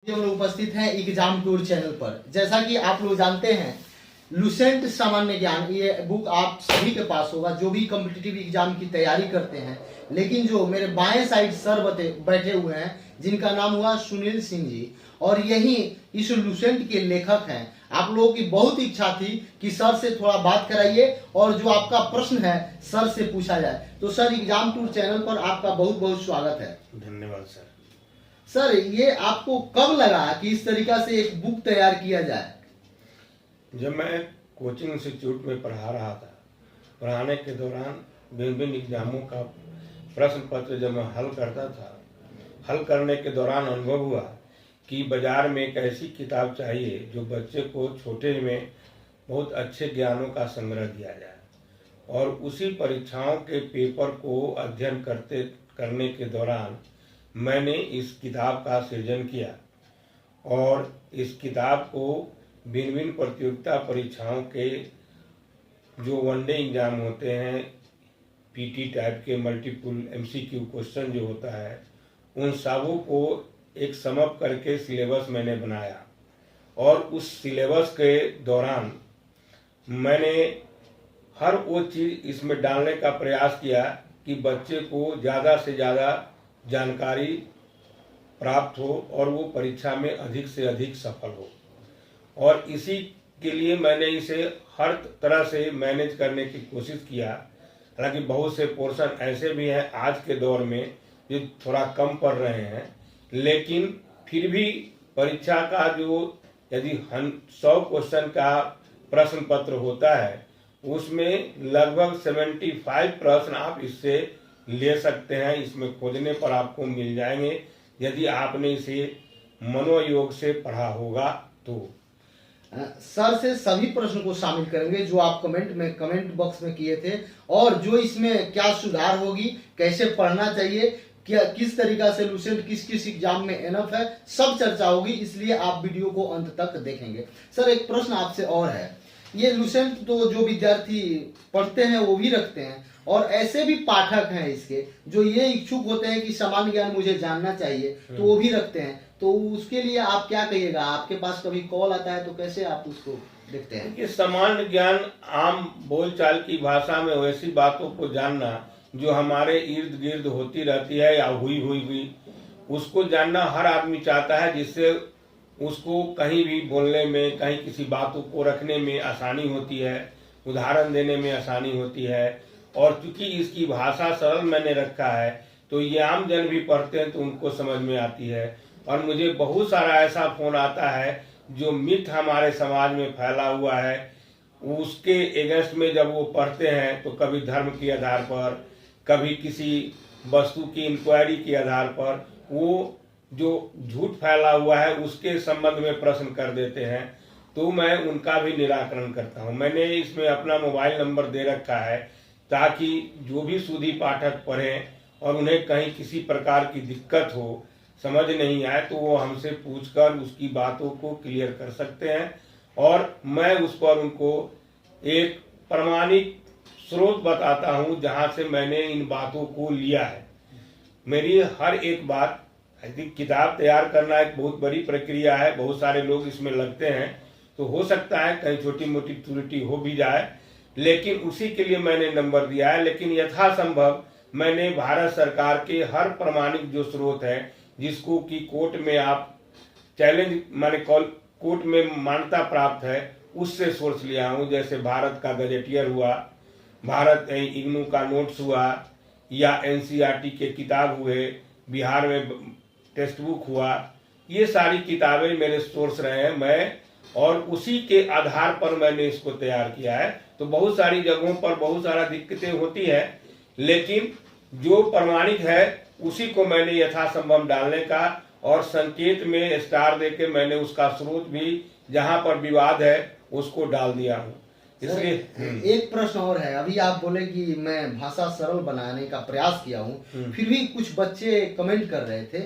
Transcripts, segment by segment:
हम लोग उपस्थित हैं एग्जाम टूर चैनल पर। जैसा कि आप लोग जानते हैं, लुसेंट सामान्य ज्ञान ये बुक आप सभी के पास होगा जो भी कॉम्पिटिटिव एग्जाम की तैयारी करते हैं। लेकिन जो मेरे बाएं साइड सर बैठे हुए हैं, जिनका नाम हुआ सुनील सिंह जी, और यही इस लुसेंट के लेखक हैं। आप लोगों की बहुत इच्छा थी कि सर से थोड़ा बात कराइए और जो आपका प्रश्न है सर से पूछा जाए। तो सर, एग्जाम टूर चैनल पर आपका बहुत बहुत स्वागत है। धन्यवाद सर। सर, ये आपको कब लगा कि इस तरीका से एक बुक तैयार किया जाए? जब मैं कोचिंग इंस्टीट्यूट में पढ़ा रहा था, पढ़ाने के दौरान विभिन्न एग्जामों का प्रश्न पत्र जब मैं हल करता था, हल करने के दौरान अनुभव हुआ कि बाजार में एक ऐसी किताब चाहिए जो बच्चे को छोटे में बहुत अच्छे ज्ञानों का संग्रह दिया जाए। और उसी परीक्षाओं के पेपर को अध्ययन करने के दौरान मैंने इस किताब का सृजन किया और इस किताब को भिन्न भिन्न प्रतियोगिता परीक्षाओं के जो वनडे एग्जाम होते हैं, पीटी टाइप के मल्टीपल एमसीक्यू क्वेश्चन जो होता है, उन सबों को एक समअप करके सिलेबस मैंने बनाया। और उस सिलेबस के दौरान मैंने हर वो चीज़ इसमें डालने का प्रयास किया कि बच्चे को ज़्यादा से ज़्यादा जानकारी प्राप्त हो और वो परीक्षा में अधिक से अधिक सफल हो। और इसी के लिए मैंने इसे हर तरह से मैनेज करने की कोशिश किया। हालांकि बहुत से पोर्शन ऐसे भी हैं आज के दौर में जो थोड़ा कम पढ़ रहे हैं, लेकिन फिर भी परीक्षा का जो यदि 100 क्वेश्चन का प्रश्न पत्र होता है, उसमें लगभग 75 प्रश्न आप इससे ले सकते हैं। इसमें खोजने पर आपको मिल जाएंगे यदि आपने इसे मनोयोग से पढ़ा होगा तो। सर से सभी प्रश्न को शामिल करेंगे जो आप कमेंट बॉक्स में किए थे, और जो इसमें क्या सुधार होगी, कैसे पढ़ना चाहिए, क्या किस तरीका से लुसेंट किस एग्जाम में एनफ है, सब चर्चा होगी। इसलिए आप वीडियो को अंत तक देखेंगे। सर, एक प्रश्न आपसे और है। ये लुसेंट तो जो विद्यार्थी पढ़ते हैं वो भी रखते हैं, और ऐसे भी पाठक हैं इसके जो ये इच्छुक होते हैं कि सामान्य ज्ञान मुझे जानना चाहिए, तो वो भी रखते हैं। तो उसके लिए आप क्या कहिएगा? आपके पास कभी कॉल आता है तो कैसे आप उसको देखते हैं? कि सामान्य ज्ञान आम बोलचाल की भाषा में वैसी बातों को जानना जो हमारे इर्द गिर्द होती रहती है या हुई उसको जानना हर आदमी चाहता है, जिससे उसको कहीं भी बोलने में, कहीं किसी बातों को रखने में आसानी होती है, उदाहरण देने में आसानी होती है। और चूंकि इसकी भाषा सरल मैंने रखा है तो ये आम जन भी पढ़ते हैं तो उनको समझ में आती है। और मुझे बहुत सारा ऐसा फोन आता है जो मिथ हमारे समाज में फैला हुआ है, उसके अगेंस्ट में जब वो पढ़ते हैं तो कभी धर्म के आधार पर, कभी किसी वस्तु की इंक्वायरी के आधार पर वो जो झूठ फैला हुआ है उसके संबंध में प्रश्न कर देते हैं, तो मैं उनका भी निराकरण करता हूं। मैंने इसमें अपना मोबाइल नंबर दे रखा है ताकि जो भी सूदी पाठक पढ़ें और उन्हें कहीं किसी प्रकार की दिक्कत हो, समझ नहीं आए, तो वो हमसे पूछकर उसकी बातों को क्लियर कर सकते हैं। और मैं उस पर उनको एक प्रमाणिक स्रोत बताता हूं जहां से मैंने इन बातों को लिया है। मेरी हर एक बात, किताब तैयार करना एक बहुत बड़ी प्रक्रिया है, बहुत सारे लोग इसमें लगते हैं, तो हो सकता है कहीं छोटी मोटी त्रुटि हो भी जाए, लेकिन उसी के लिए मैंने नंबर दिया है। लेकिन यथासंभव मैंने भारत सरकार के हर प्रमाणिक जो स्रोत है, जिसको कि कोर्ट में आप चैलेंज माने कोर्ट में मान्यता प्राप्त है, उससे सोर्स लिया हूँ। जैसे भारत का गजेटियर हुआ, भारत इग्नू का नोट्स हुआ, या एनसीईआरटी के किताब हुए, बिहार में टेक्स्ट बुक हुआ, ये सारी किताबें मेरे सोर्स रहे हैं मैं, और उसी के आधार पर मैंने इसको तैयार किया है। तो बहुत सारी जगहों पर बहुत सारा दिक्कतें होती है, लेकिन जो प्रमाणिक है उसी को मैंने यथासंभव डालने का, और संकेत में स्टार देके मैंने उसका स्रोत भी जहां पर विवाद है उसको डाल दिया हूँ। इसलिए एक प्रश्न और है। अभी आप बोले कि मैं भाषा सरल बनाने का प्रयास किया हूँ, फिर भी कुछ बच्चे कमेंट कर रहे थे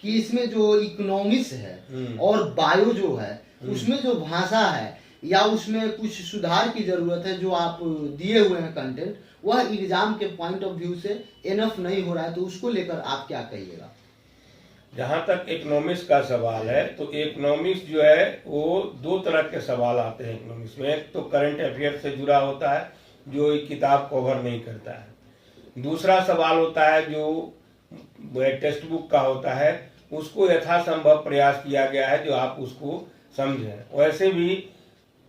कि इसमें जो इकोनॉमिक्स है और बायो जो है उसमें जो भाषा है या उसमें कुछ सुधार की जरूरत है, जो आप दिए हुए हैं कंटेंट, वह एग्जाम के पॉइंट ऑफ व्यू से इनफ नहीं हो रहा है, तो उसको लेकर आप क्या कहिएगा? जहां तक इकोनॉमिक्स का सवाल है तो इकोनॉमिक्स जो है वो दो तरह के सवाल आते हैं इकोनॉमिक्स में। एक तो करंट अफेयर से जुड़ा होता है जो एक किताब कवर नहीं करता है। दूसरा सवाल होता है जो टेक्स्ट बुक का होता है, उसको यथासंभव प्रयास किया गया है जो आप उसको समझें। वैसे भी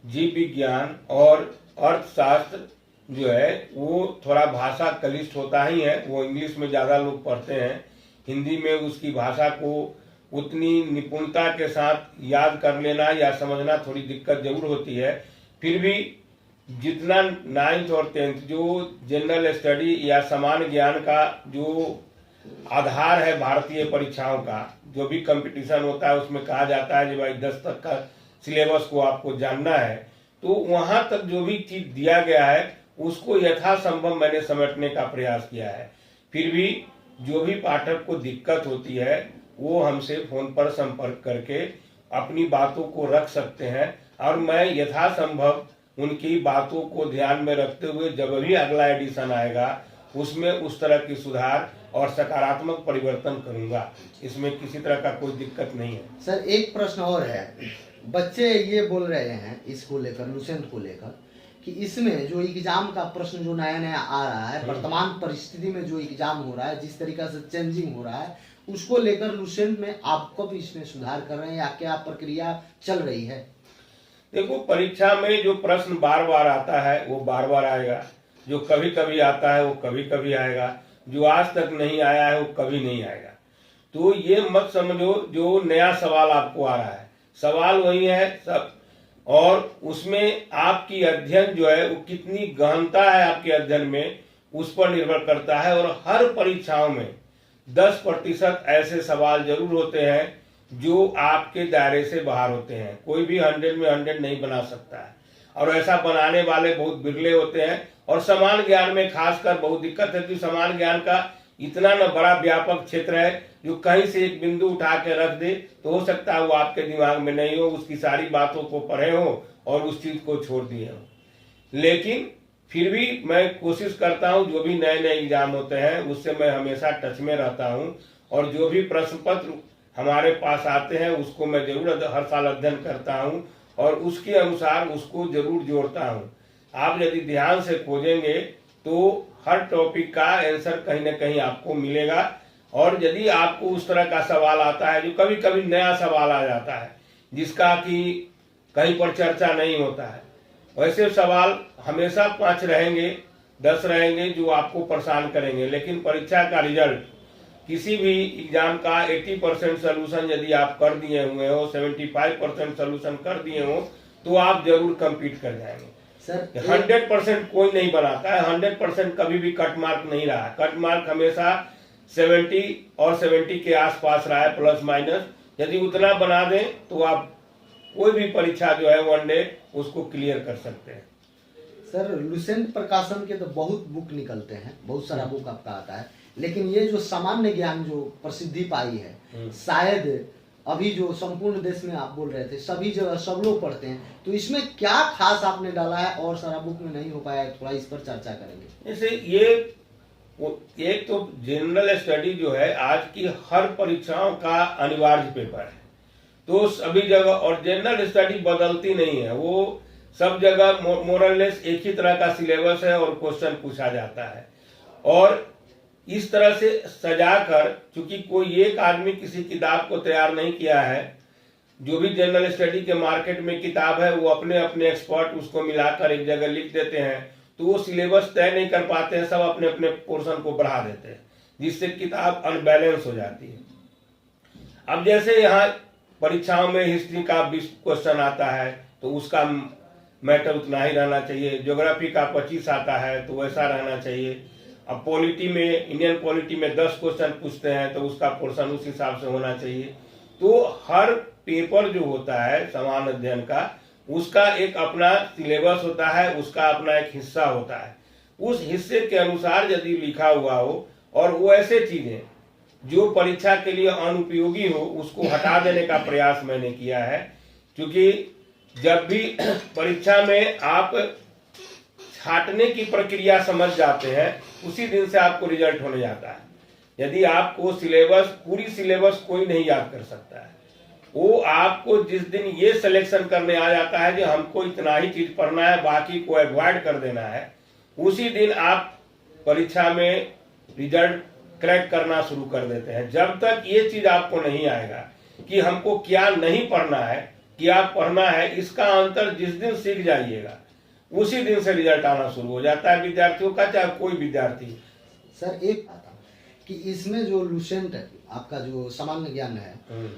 जीव विज्ञान और अर्थशास्त्र जो है वो थोड़ा भाषा कलिष्ठ होता ही है, वो इंग्लिश में ज़्यादा लोग पढ़ते हैं। हिंदी में उसकी भाषा को उतनी निपुणता के साथ याद कर लेना या समझना थोड़ी दिक्कत जरूर होती है। फिर भी जितना 9th और 10th जो जनरल स्टडी या सामान्य ज्ञान का जो आधार है भारतीय परीक्षाओं का, जो भी कंपटीशन होता है उसमें कहा जाता है कि भाई 10 तक का सिलेबस को आपको जानना है, तो वहां तक जो भी चीज दिया गया है उसको यथासंभव मैंने समेटने का प्रयास किया है। फिर भी जो भी पाठक को दिक्कत होती है वो हमसे फोन पर संपर्क करके अपनी बातों को रख सकते हैं और मैं यथासंभव उनकी बातों को ध्यान में रखते हुए जब भी अगला एडिशन आएगा उसमें उस तरह की सुधार और सकारात्मक परिवर्तन करूंगा। इसमें किसी तरह का कोई दिक्कत नहीं है। सर एक प्रश्न और है, बच्चे ये बोल रहे हैं इसको लेकर, लुसेंट को लेकर, कि इसमें जो एग्जाम का प्रश्न जो नया नया आ रहा है, वर्तमान परिस्थिति में जो एग्जाम हो रहा है, जिस तरीका से चेंजिंग हो रहा है, उसको लेकर लुसेंट में आप कब इसमें सुधार कर रहे हैं या क्या प्रक्रिया चल रही है? देखो, परीक्षा में जो प्रश्न बार बार आता है वो बार बार आएगा, जो कभी कभी आता है वो कभी कभी आएगा, जो आज तक नहीं आया है वो कभी नहीं आएगा। तो ये मत समझो जो नया सवाल आपको आ रहा है, सवाल वही है सब, और उसमें आपकी अध्ययन जो है वो कितनी गहनता है आपके अध्ययन में उस पर निर्भर करता है। और हर परीक्षाओं में 10% ऐसे सवाल जरूर होते हैं जो आपके दायरे से बाहर होते हैं। कोई भी 100 में 100 नहीं बना सकता है और ऐसा बनाने वाले बहुत बिरले होते हैं। और समान ज्ञान में खासकर बहुत दिक्कत है कि समान ज्ञान का इतना न बड़ा व्यापक क्षेत्र है जो कहीं से एक बिंदु उठा के रख दे तो हो सकता है वो आपके दिमाग में नहीं हो, उसकी सारी बातों को पढ़े हो और उस चीज को छोड़ दिए हो। लेकिन फिर भी मैं कोशिश करता हूं, जो भी नए नए एग्जाम होते हैं उससे मैं हमेशा टच में रहता हूं और जो भी प्रश्न पत्र हमारे पास आते हैं उसको मैं जरूर हर साल अध्ययन करता हूं और उसके अनुसार उसको जरूर जोड़ता हूं। आप यदि ध्यान से खोजेंगे तो हर टॉपिक का आंसर कहीं ना कहीं आपको मिलेगा। और यदि आपको उस तरह का सवाल आता है जो कभी कभी नया सवाल आ जाता है जिसका कि कहीं पर चर्चा नहीं होता है, वैसे सवाल हमेशा 5 रहेंगे, 10 रहेंगे जो आपको परेशान करेंगे। लेकिन परीक्षा का रिजल्ट किसी भी एग्जाम का 80% सोल्यूशन यदि आप कर दिए हुए हो, 75% सोल्यूशन कर दिए हो तो आप जरूर कंप्लीट कर जाएंगे। सर 100% कोई नहीं बनाता है, 100% कभी भी कट मार्क नहीं रहा। कट मार्क हमेशा 70 और 70 के आसपास रहा है, प्लस माइनस। यदि उतना बना दें तो आप कोई भी परीक्षा जो है वन डे उसको क्लियर कर सकते हैं। सर लुसेंट प्रकाशन के तो बहुत बुक निकलते हैं, बहुत सारा बुक आपका आता है, लेकिन ये जो सामान्य ज्ञान जो प्रसिद्धि पाई है शायद अभी जो संपूर्ण देश में आप बोल रहे थे सभी जगह सब लोग पढ़ते हैं, तो इसमें क्या खास आपने डाला है और सारा बुक में नहीं हो पाया है, थोड़ा इस पर चर्चा करेंगे। जैसे ये एक तो जनरल स्टडी जो है आज की हर परीक्षाओं का अनिवार्य पेपर है, तो सभी जगह, और जनरल स्टडी बदलती नहीं है, वो सब जगह मोरलेस एक ही तरह का सिलेबस है और क्वेश्चन पूछा जाता है। और इस तरह से सजाकर, चूंकि कोई एक आदमी किसी किताब को तैयार नहीं किया है, जो भी जनरल स्टडी के मार्केट में किताब है वो अपने अपने एक्सपर्ट उसको मिलाकर एक जगह लिख देते हैं, तो वो सिलेबस तय नहीं कर पाते हैं, सब अपने अपने पोर्शन को बढ़ा देते हैं जिससे किताब अनबैलेंस हो जाती है। अब जैसे यहाँ परीक्षाओं में हिस्ट्री का 20 क्वेश्चन आता है तो उसका मैटर उतना ही रहना चाहिए, ज्योग्राफी का 25 आता है तो वैसा रहना चाहिए। अब पॉलिटी में, इंडियन पॉलिटी में 10 क्वेश्चन पूछते हैं तो उसका पोर्शन उस हिसाब से होना चाहिए। तो हर पेपर जो होता है सामान्य अध्ययन का, उसका एक अपना सिलेबस होता है, उसका अपना एक हिस्सा होता है। उस हिस्से के अनुसार यदि लिखा हुआ हो और वो ऐसे चीजें जो परीक्षा के लिए अनुपयोगी हो उसको हटा देने का प्रयास मैंने किया है। क्योंकि जब भी परीक्षा में आप छांटने की प्रक्रिया समझ जाते हैं उसी दिन से आपको रिजल्ट होने जाता है। यदि आपको सिलेबस, पूरी सिलेबस कोई नहीं याद कर सकता है। वो आपको जिस दिन ये सिलेक्शन करने आ जाता है कि हमको इतना ही चीज पढ़ना है, बाकी को अवॉइड कर देना है, उसी दिन आप परीक्षा में रिजल्ट क्रैक करना शुरू कर देते हैं। जब तक ये चीज आपको नहीं आएगा कि हमको क्या नहीं पढ़ना है, क्या पढ़ना है, इसका अंतर जिस दिन सीख जाइएगा उसी दिन से रिजल्ट आना शुरू हो जाता है विद्यार्थियों का, चाहे कोई विद्यार्थी। सर एक आता कि इसमें जो लुसेंट आपका जो सामान्य ज्ञान है,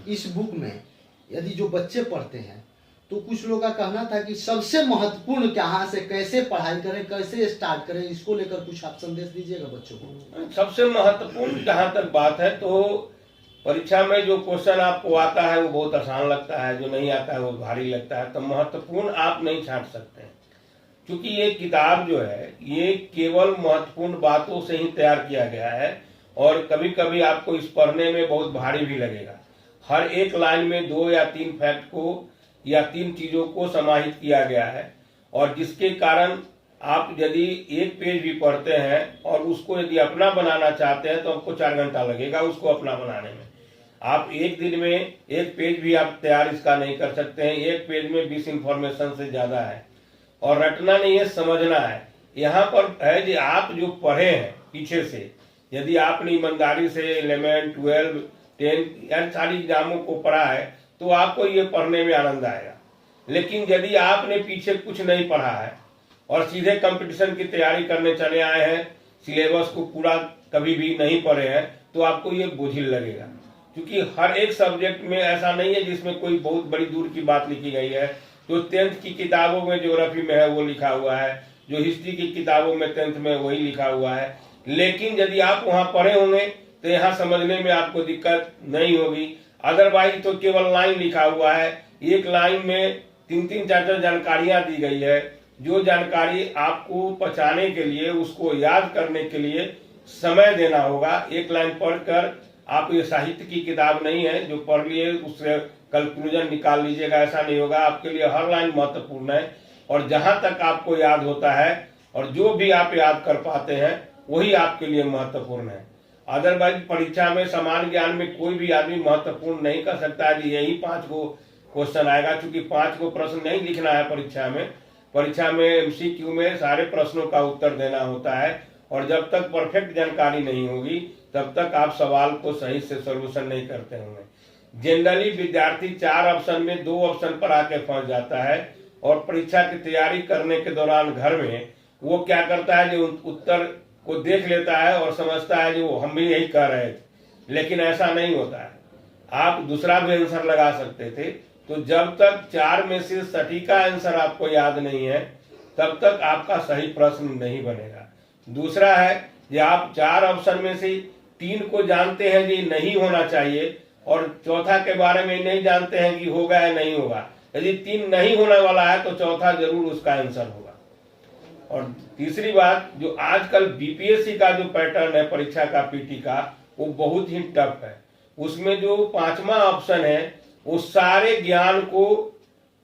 इस बुक में यदि जो बच्चे पढ़ते हैं तो कुछ लोगों का कहना था कि सबसे महत्वपूर्ण कहाँ से कैसे पढ़ाई करें, कैसे स्टार्ट करें, इसको लेकर कुछ आप संदेश दीजिएगा बच्चों को। सबसे महत्वपूर्ण जहां तक बात है तो परीक्षा में जो क्वेश्चन आपको आता है वो बहुत आसान लगता है, जो नहीं आता है वो भारी लगता है, तो महत्वपूर्ण आप नहीं छांट सकते हैं, क्योंकि ये किताब जो है ये केवल महत्वपूर्ण बातों से ही तैयार किया गया है। और कभी कभी आपको इस पढ़ने में बहुत भारी भी लगेगा। हर एक लाइन में 2 या 3 फैक्ट को या 3 चीजों को समाहित किया गया है, और जिसके कारण आप यदि एक पेज भी पढ़ते हैं और उसको यदि अपना बनाना चाहते हैं तो आपको 4 घंटा लगेगा उसको अपना बनाने में। आप एक दिन में एक पेज भी आप तैयार इसका नहीं कर सकते हैं। एक पेज में 20 इंफॉर्मेशन से ज्यादा है, और रटना नहीं है, समझना है। यहाँ पर है कि आप जो पढ़े हैं पीछे से, यदि आपने ईमानदारी से 11, 12, 10 या सारी एग्जामों को पढ़ा है तो आपको ये पढ़ने में आनंद आएगा। लेकिन यदि आपने पीछे कुछ नहीं पढ़ा है और सीधे कंपटीशन की तैयारी करने चले आए हैं, सिलेबस को पूरा कभी भी नहीं पढ़े हैं, तो आपको ये बोझिल लगेगा। क्योंकि हर एक सब्जेक्ट में ऐसा नहीं है जिसमें कोई बहुत बड़ी दूर की बात लिखी गई है। जो 10th की किताबों में ज्योग्राफी में है वो लिखा हुआ है, जो हिस्ट्री की किताबों में 10th में वही लिखा हुआ है। लेकिन यदि आप वहां पढ़े होंगे तो यहाँ समझने में आपको दिक्कत नहीं होगी। अदरवाइज तो केवल लाइन लिखा हुआ है, एक लाइन में 3-3, 4-4 जानकारियां दी गई है। जो जानकारी आपको पचाने के लिए, उसको याद करने के लिए समय देना होगा। एक लाइन पढ़कर आप, ये साहित्य की किताब नहीं है जो पढ़ लिए उससे कंक्लूजन निकाल लीजिएगा, ऐसा नहीं होगा। आपके लिए हर लाइन महत्वपूर्ण है, और जहां तक आपको याद होता है और जो भी आप याद कर पाते हैं वही आपके लिए महत्वपूर्ण है। अदरवाइज परीक्षा में सामान्य ज्ञान में कोई भी आदमी महत्वपूर्ण नहीं कर सकता है कि यही 5 को क्वेश्चन आएगा, क्योंकि 5 को प्रश्न नहीं लिखना है परीक्षा में। परीक्षा में एमसीक्यू में सारे प्रश्नों का उत्तर देना होता है, और जब तक परफेक्ट जानकारी नहीं होगी तब तक आप सवाल को सही से सोल्यूशन नहीं करते होंगे। जनरली विद्यार्थी 4 ऑप्शन में 2 ऑप्शन पर आके फंस जाता है, और परीक्षा की तैयारी करने के दौरान घर में वो क्या करता है, जो उत्तर को देख लेता है और समझता है जो हम भी यही कह रहे थे, लेकिन ऐसा नहीं होता है। आप दूसरा भी आंसर लगा सकते थे। तो जब तक 4 में से सटीक आंसर आपको याद नहीं है तब तक आपका सही प्रश्न नहीं बनेगा। दूसरा है कि आप 4 ऑप्शन में से 3 को जानते हैं कि नहीं होना चाहिए, और चौथा के बारे में नहीं जानते हैं कि होगा या नहीं होगा। यदि 3 नहीं होने वाला है तो चौथा जरूर उसका आंसर होगा। और तीसरी बात, जो आजकल बीपीएससी का जो पैटर्न है परीक्षा का, पीटी का, वो बहुत ही टफ है। उसमें जो 5वां ऑप्शन है वो सारे ज्ञान को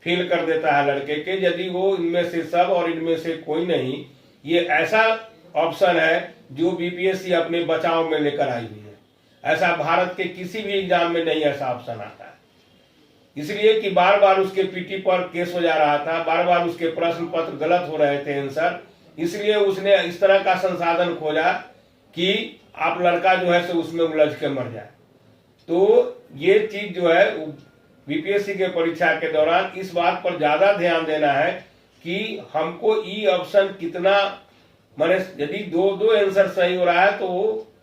फिल कर देता है लड़के के, यदि वो इनमें से सब और इनमें से कोई नहीं। ये ऐसा ऑप्शन है जो बीपीएससी अपने बचाव में लेकर आई हुई है। ऐसा भारत के किसी भी एग्जाम में नहीं ऐसा ऑप्शन आता है, इसलिए कि बार बार उसके पीटी पर केस हो जा रहा था, बार बार उसके प्रश्न पत्र गलत हो रहे थे आंसर। इसलिए उसने इस तरह का संसाधन खोजा कि आप लड़का जो है सो उसमें उलझ के मर जाए। तो ये चीज जो है बीपीएससी के परीक्षा के दौरान इस बात पर ज्यादा ध्यान देना है कि हमको ई ऑप्शन कितना, माने यदि 2 आंसर सही हो रहा है तो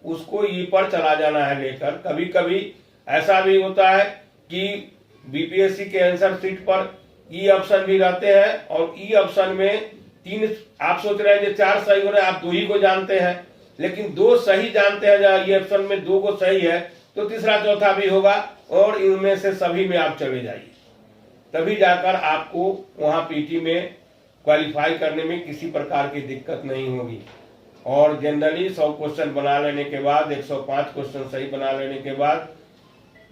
उसको ई पर चला जाना है लेकर। कभी कभी ऐसा भी होता है कि बीपीएससी के आंसर शीट पर ई ऑप्शन भी रहते हैं, और ई ऑप्शन में 3, आप सोच रहे हैं कि 4 सही हो रहे हैं, आप 2 ही को जानते हैं, लेकिन 2 सही जानते हैं। जहाँ ई ऑप्शन में 2 को सही है तो तीसरा चौथा भी होगा, और इनमें से सभी में आप चले जाइए, तभी जाकर आपको वहां पीटी में क्वालिफाई करने में किसी प्रकार की दिक्कत नहीं होगी। और जनरली 100 क्वेश्चन बना लेने के बाद, 105 क्वेश्चन सही बना लेने के बाद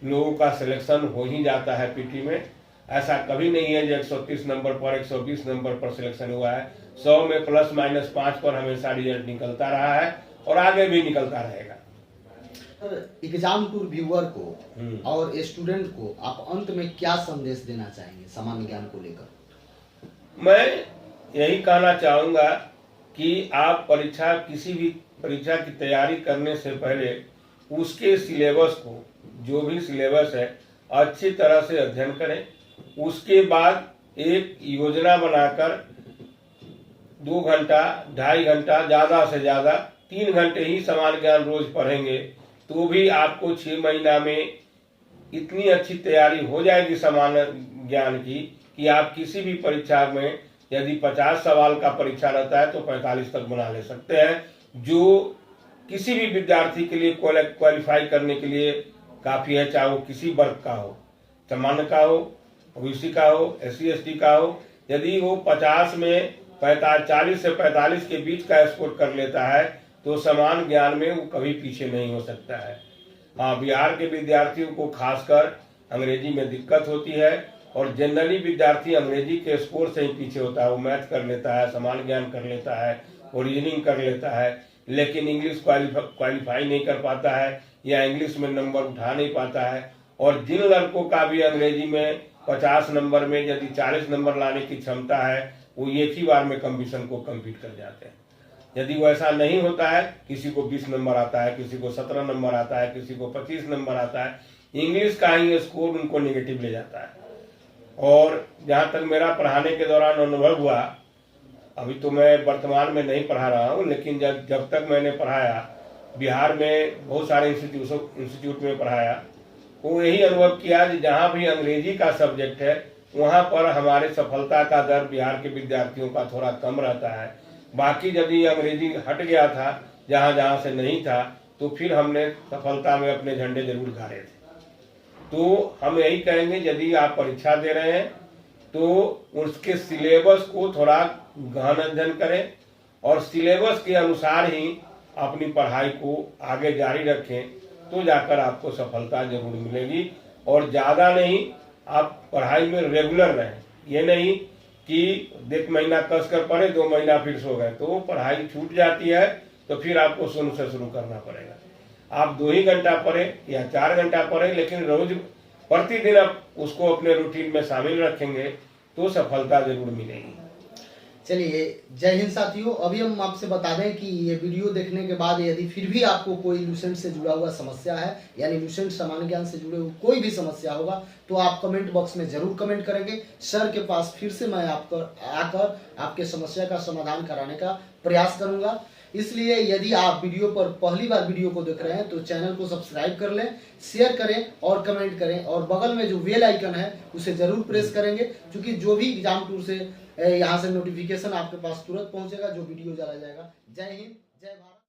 लोगों का सिलेक्शन हो ही जाता है पीटी में। ऐसा कभी नहीं है जो 130 नंबर पर, 120 नंबर पर सिलेक्शन हुआ है। 100 में ±5 पर हमेशा रिजल्ट निकलता रहा है और आगे भी निकलता रहेगा। एग्जाम टूर व्यूअर को हम्म। और स्टूडेंट को आप अंत में क्या संदेश देना चाहेंगे सामान्य ज्ञान को लेकर? मैं यही कहना चाहूँगा कि आप किसी भी परीक्षा की तैयारी करने से पहले उसके सिलेबस को, जो भी सिलेबस है, अच्छी तरह से अध्ययन करें। उसके बाद एक योजना बनाकर 2 घंटा, 2.5 घंटा, ज़्यादा से ज़्यादा 3 घंटे ही सामान्य ज्ञान रोज पढ़ेंगे तो भी आपको 6 महीना में इतनी अच्छी तैयारी हो जाएगी सामान्य ज्ञान की कि आप किसी भी परीक्षा में, यदि 50 सवाल का परीक्षा रहता है तो 45 तक बना ले सकते हैं, जो किसी भी विद्यार्थी के लिए क्वालिफाई करने के लिए काफ़ी है, चाहे वो किसी वर्ग का हो, सामान्य का हो, ओबीसी का हो, SC ST का हो। यदि वो 50 में 40 से 45 के बीच का स्कोर कर लेता है तो सामान्य ज्ञान में वो कभी पीछे नहीं हो सकता है। हाँ, बिहार के विद्यार्थियों को खासकर अंग्रेजी में दिक्कत होती है और जनरली विद्यार्थी अंग्रेजी के स्कोर से ही पीछे होता है। वो मैथ कर लेता है, सामान्य ज्ञान कर लेता है, रीजनिंग कर लेता है, लेकिन इंग्लिश क्वालिफाई नहीं कर पाता है या इंग्लिश में नंबर उठा नहीं पाता है। और जिन लड़कों का भी अंग्रेजी में 50 नंबर में यदि 40 नंबर लाने की क्षमता है, वो एक ही बार में कम्पिटिशन को कम्पीट कर जाते हैं। यदि वैसा नहीं होता है, किसी को 20 नंबर आता है, किसी को 17 नंबर आता है, किसी को 25 नंबर आता है, इंग्लिश का ही स्कोर उनको नेगेटिव ले जाता है। और जहाँ तक मेरा पढ़ाने के दौरान अनुभव हुआ, अभी तो मैं वर्तमान में नहीं पढ़ा रहा हूँ, लेकिन जब तक मैंने पढ़ाया, बिहार में बहुत सारे इंस्टीट्यूट में पढ़ाया, तो यही अनुभव किया कि जहाँ भी अंग्रेजी का सब्जेक्ट है वहाँ पर हमारे सफलता का दर बिहार के विद्यार्थियों का थोड़ा कम रहता है। बाकी यदि अंग्रेजी हट गया था, जहाँ जहाँ से नहीं था, तो फिर हमने सफलता में अपने झंडे जरूर गाड़े थे। तो हम यही कहेंगे, यदि आप परीक्षा दे रहे हैं तो उसके सिलेबस को थोड़ा गहन अध्ययन करें और सिलेबस के अनुसार ही अपनी पढ़ाई को आगे जारी रखें, तो जाकर आपको सफलता जरूर मिलेगी। और ज़्यादा नहीं, आप पढ़ाई में रेगुलर रहें। ये नहीं कि 1 महीना कस कर पढ़े, 2 महीना फिर सो गए, तो पढ़ाई छूट जाती है, तो फिर आपको शुरू से शुरू करना पड़ेगा। आप 2 ही घंटा पढ़े या 4 घंटा पढ़े, लेकिन रोज प्रतिदिन आप उसको अपने रूटीन में शामिल रखेंगे तो सफलता जरूर मिलेगी। चलिए, जय हिंद साथियों। अभी हम आपसे बता दें कि ये वीडियो देखने के बाद यदि फिर भी आपको कोई लूसेंट से जुड़ा हुआ समस्या है, यानी लूसेंट सामान्य ज्ञान से जुड़े हुए कोई भी समस्या होगा, तो आप कमेंट बॉक्स में जरूर कमेंट करेंगे। सर के पास फिर से मैं आकर आपके समस्या का समाधान कराने का प्रयास करूंगा। इसलिए यदि आप वीडियो पर पहली बार वीडियो को देख रहे हैं तो चैनल को सब्सक्राइब कर लें, शेयर करें और कमेंट करें, और बगल में जो बेल आइकन है उसे जरूर प्रेस करेंगे, क्योंकि जो भी एग्जाम टूर से यहाँ से नोटिफिकेशन आपके पास तुरंत पहुंचेगा, जो वीडियो डाला जाएगा। जय हिंद, जय भारत।